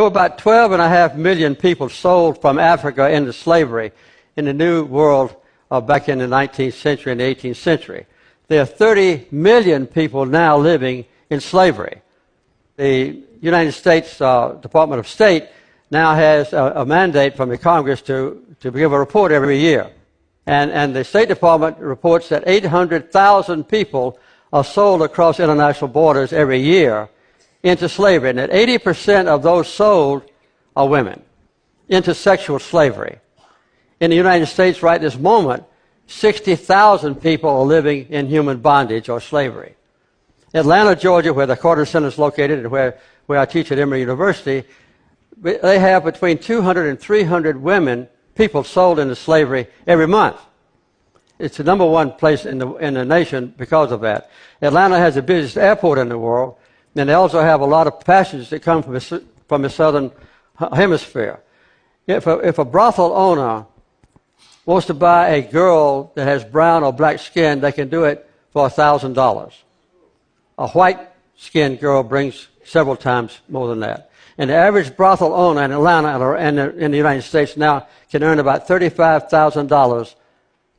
There were about 12.5 million people sold from Africa into slavery in the New World back in the 19th century and the 18th century. There are 30 million people now living in slavery. The United States Department of State now has a mandate from the Congress to give a report every year. And the State Department reports that 800,000 people are sold across international borders every year into slavery, and that 80% of those sold are women into sexual slavery. In the United States right this moment, 60,000 people are living in human bondage or slavery. Atlanta, Georgia, where the Carter Center is located and where I teach at Emory University, they have between 200 and 300 people sold into slavery every month. It's the number one place in the nation because of that. Atlanta has the busiest airport in the world, and they also have a lot of passengers that come from the southern hemisphere. If a brothel owner wants to buy a girl that has brown or black skin, they can do it for $1,000. A white-skinned girl brings several times more than that. And the average brothel owner in Atlanta and in the United States now can earn about $35,000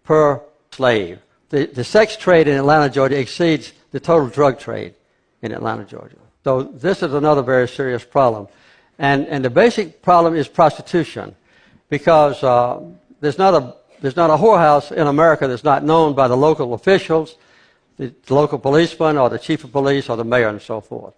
per slave. The sex trade in Atlanta, Georgia exceeds the total drug trade in Atlanta, Georgia. So this is another very serious problem. And the basic problem is prostitution, because there's not a whorehouse in America that's not known by the local officials, the local policeman or the chief of police or the mayor and so forth.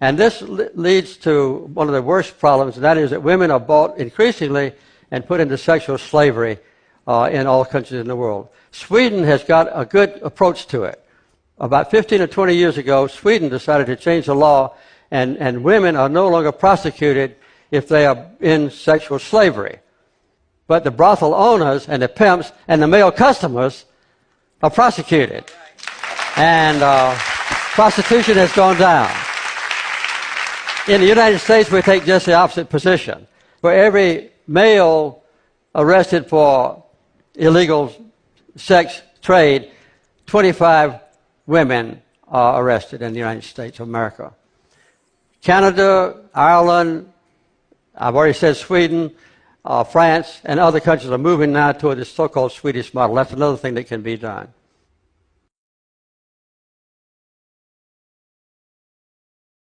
And this leads to one of the worst problems, and that is that women are bought increasingly and put into sexual slavery in all countries in the world. Sweden has got a good approach to it. About 15 or 20 years ago, Sweden decided to change the law, and women are no longer prosecuted if they are in sexual slavery. But the brothel owners and the pimps and the male customers are prosecuted. And prostitution has gone down. In the United States, we take just the opposite position. For every male arrested for illegal sex trade, 25 women are arrested in the United States of America. Canada, Ireland, I've already said Sweden, France, and other countries are moving now toward this so-called Swedish model. That's another thing that can be done.